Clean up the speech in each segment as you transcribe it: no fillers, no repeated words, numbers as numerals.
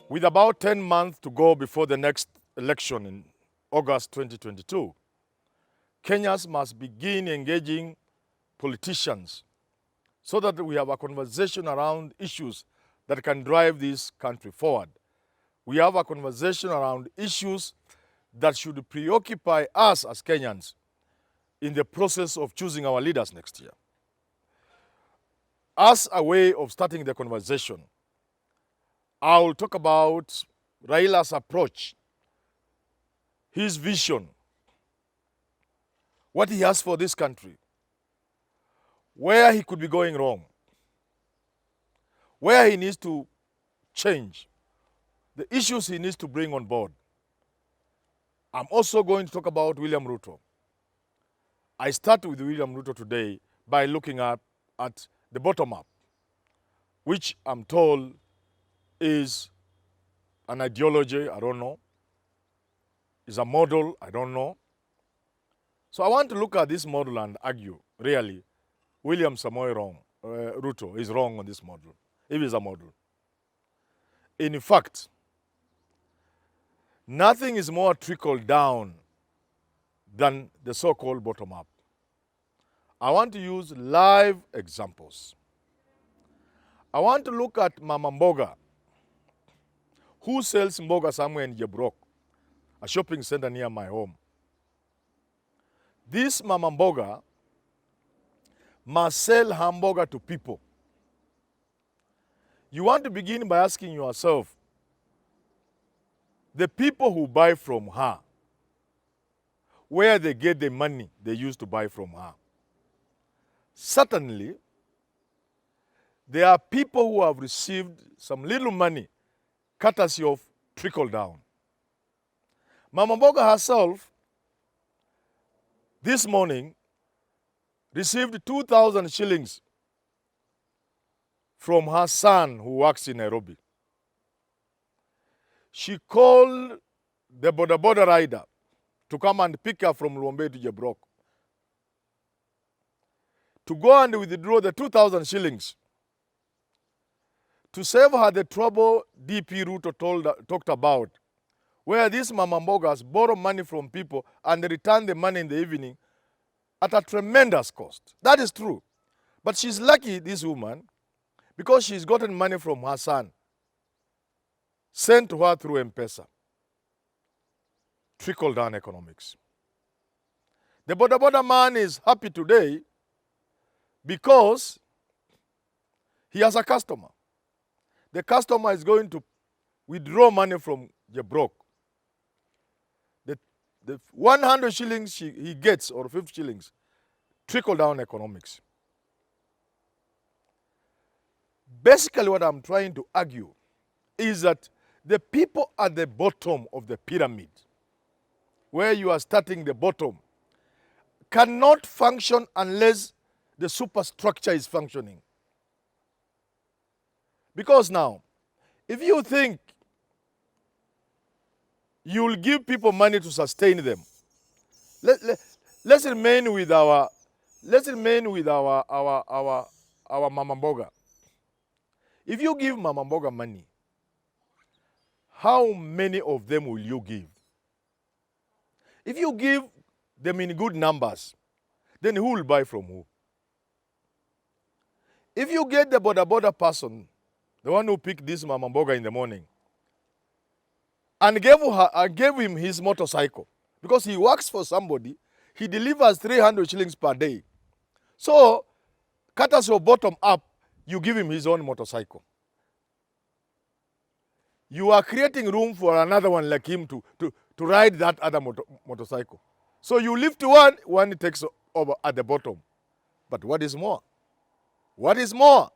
With about 10 months to go before the next election in August 2022, Kenyans must begin engaging politicians so that we have a conversation around issues that can drive this country forward. We have a conversation around issues that should preoccupy us as Kenyans in the process of choosing our leaders next year. As a way of starting the conversation, I will talk about Raila's approach, his vision, what he has for this country, where he could be going wrong, where he needs to change, the issues he needs to bring on board. I'm also going to talk about William Ruto. I start with William Ruto today by looking at the bottom up, which I'm told is an ideology, I don't know, is a model, I don't know. So I want to look at this model and argue, really, William Samoei Ruto is wrong on this model, if it's a model. In fact, nothing is more trickle down than the so-called bottom up. I want to use live examples. I want to look at Mama Mboga, who sells mboga somewhere in Jebrok, a shopping center near my home. This Mama Mboga must sell hamburger to people. You want to begin by asking yourself, the people who buy from her, where they get the money they used to buy from her. Certainly, there are people who have received some little money courtesy of trickle down. Mama Mboga herself, this morning, received 2,000 shillings from her son who works in Nairobi. She called the boda rider to come and pick her from Luombe to Jebrok, to go and withdraw the 2,000 shillings to save her the trouble DP Ruto talked about, where these Mama Mbogas borrow money from people and they return the money in the evening at a tremendous cost. That is true. But she's lucky, this woman, because she's gotten money from her son, sent to her through M-Pesa. Trickle-down economics. The boda man is happy today because he has a customer. The customer is going to withdraw money from Jebrok. The 100 shillings he gets, or 50 shillings, trickle-down economics. Basically, what I'm trying to argue is that the people at the bottom of the pyramid, where you are starting the bottom, cannot function unless the superstructure is functioning. Because now, if you think you will give people money to sustain them, let's remain with our Mama Mboga. If you give Mama Mboga money, how many of them will you give? If you give them in good numbers, then who will buy from who? If you get the boda person, the one who picked this Mama Mboga in the morning, and gave him his motorcycle, because he works for somebody, he delivers 300 shillings per day. So, cut us your bottom up, you give him his own motorcycle. You are creating room for another one like him to ride that other motorcycle. So you lift one takes over at the bottom. But what is more? What is more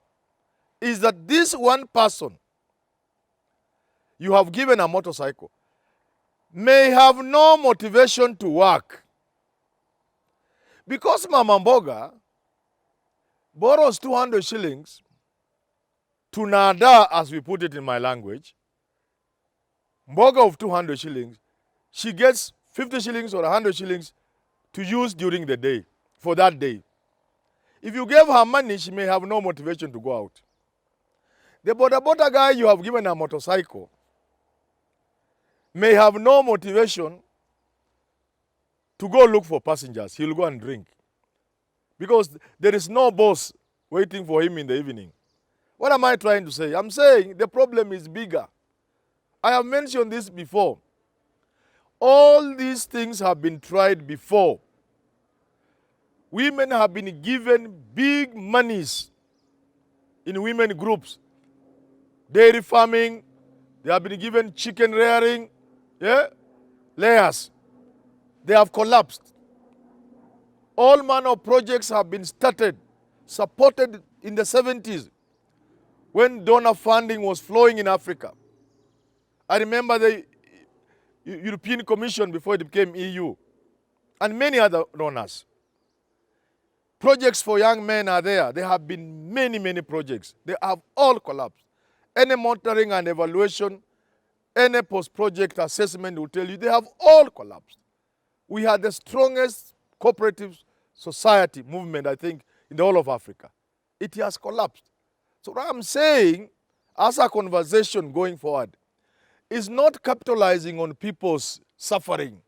is that this one person you have given a motorcycle may have no motivation to work. Because Mama Mboga borrows 200 shillings to nada, as we put it in my language, Mboga of 200 shillings, she gets 50 shillings or 100 shillings to use during the day, for that day. If you gave her money, she may have no motivation to go out. The boda guy, you have given a motorcycle, may have no motivation to go look for passengers. He'll go and drink. Because there is no boss waiting for him in the evening. What am I trying to say? I'm saying the problem is bigger. I have mentioned this before. All these things have been tried before. Women have been given big monies in women groups. Dairy farming, they have been given chicken rearing, layers. They have collapsed. All manner of projects have been started, supported in the 70s when donor funding was flowing in Africa. I remember the European Commission before it became EU and many other donors. Projects for young men are there. There have been many, many projects. They have all collapsed. Any monitoring and evaluation, any post-project assessment will tell you they have all collapsed. We had the strongest cooperative society movement, I think, in the whole of Africa. It has collapsed. So what I'm saying, as a conversation going forward, is not capitalizing on people's suffering.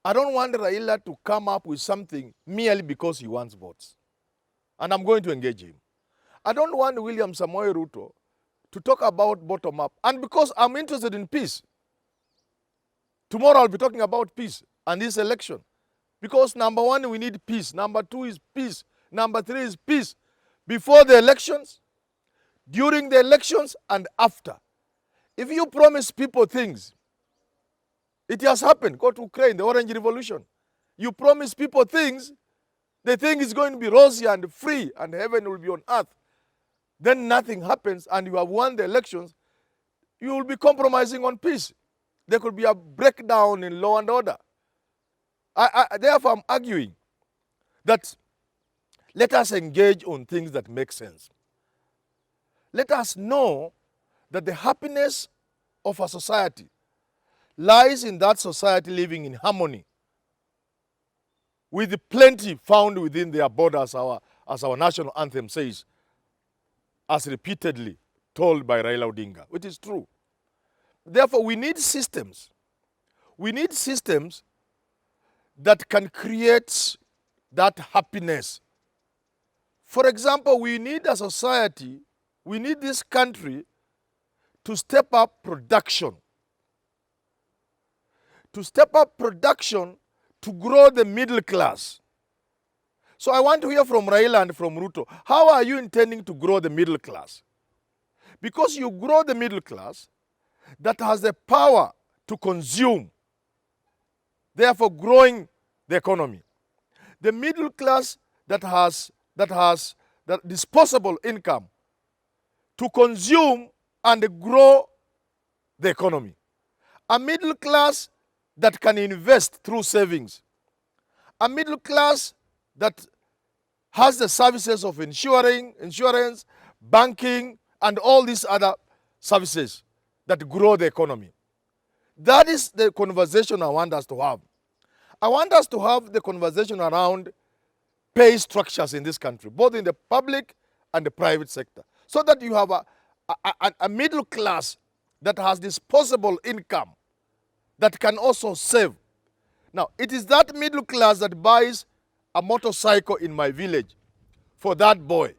I don't want Raila to come up with something merely because he wants votes. And I'm going to engage him. I don't want William Samoei Ruto to talk about bottom-up. And because I'm interested in peace. Tomorrow I'll be talking about peace and this election. Because number one, we need peace. Number two is peace. Number three is peace. Before the elections, during the elections, and after. If you promise people things, it has happened. Go to Ukraine, the Orange Revolution. You promise people things, they think it's going to be rosy and free and heaven will be on earth. Then nothing happens and you have won the elections, you will be compromising on peace. There could be a breakdown in law and order. Therefore, I'm arguing that let us engage on things that make sense. Let us know that the happiness of a society lies in that society living in harmony with the plenty found within their borders, as our national anthem says, as repeatedly told by Raila Odinga, which is true. Therefore, we need systems. We need systems that can create that happiness. For example, we need a society, we need this country to step up production. To step up production to grow the middle class. So I want to hear from Raila and from Ruto. How are you intending to grow the middle class? Because you grow the middle class that has the power to consume, therefore growing the economy. The middle class that has disposable income to consume and grow the economy. A middle class that can invest through savings. A middle class that has the services of insurance, banking, and all these other services that grow the economy. That is the conversation I want us to have. I want us to have the conversation around pay structures in this country, both in the public and the private sector, so that you have a middle class that has disposable income that can also save. Now, it is that middle class that buys a motorcycle in my village for that boy.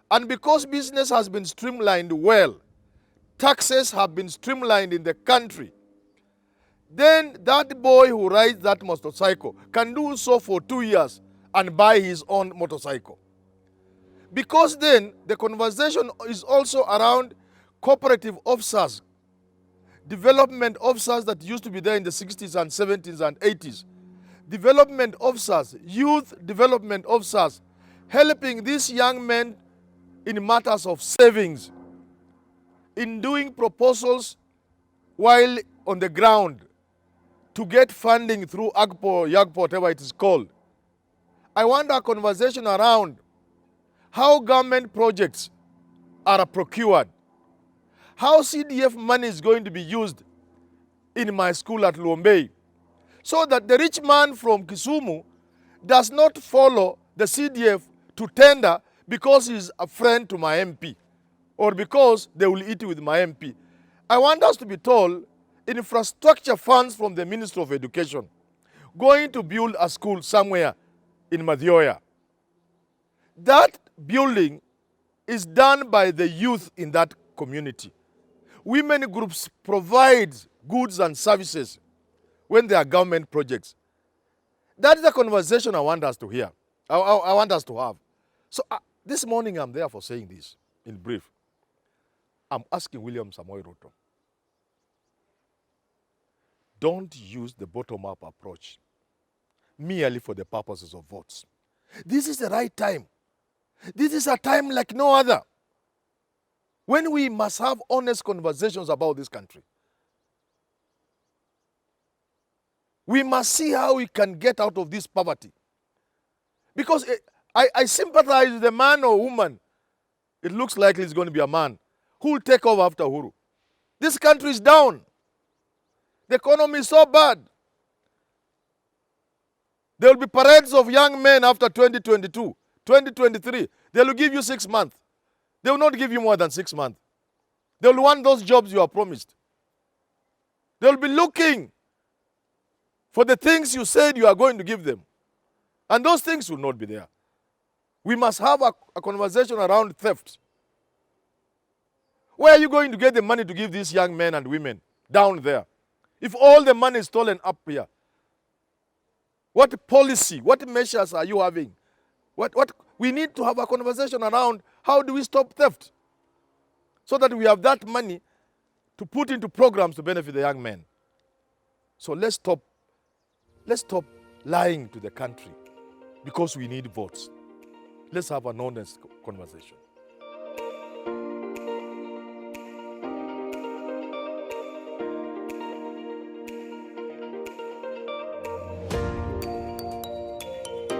And because business has been streamlined well, taxes have been streamlined in the country, then that boy who rides that motorcycle can do so for 2 years and buy his own motorcycle. Because then the conversation is also around cooperative officers, development officers that used to be there in the 60s and 70s and 80s. Development officers, youth development officers, helping these young men in matters of savings, in doing proposals while on the ground to get funding through AGPO, YAGPO, whatever it is called. I want a conversation around how government projects are procured, how CDF money is going to be used in my school at Luombei, so that the rich man from Kisumu does not follow the CDF to tender because he's a friend to my MP or because they will eat with my MP. I want us to be told infrastructure funds from the Ministry of Education going to build a school somewhere in Manyora. That building is done by the youth in that community. Women groups provide goods and services when there are government projects. That is the conversation I want us to hear. I want us to have. So this morning I'm there for saying this in brief. I'm asking William Samoei Ruto, don't use the bottom-up approach merely for the purposes of votes. This is the right time. This is a time like no other, when we must have honest conversations about this country. We must see how we can get out of this poverty. Because I sympathize with the man or woman, it looks like it's going to be a man, who will take over after Uhuru. This country is down. The economy is so bad. There will be parades of young men after 2022, 2023. They will give you 6 months. They will not give you more than 6 months. They will want those jobs you are promised. They will be looking for the things you said you are going to give them. And those things will not be there. We must have a conversation around theft. Where are you going to get the money to give these young men and women down there? If all the money is stolen up here, what policy, what measures are you having? We need to have a conversation around how do we stop theft so that we have that money to put into programs to benefit the young men. So let's stop lying to the country because we need votes. Let's have an honest conversation.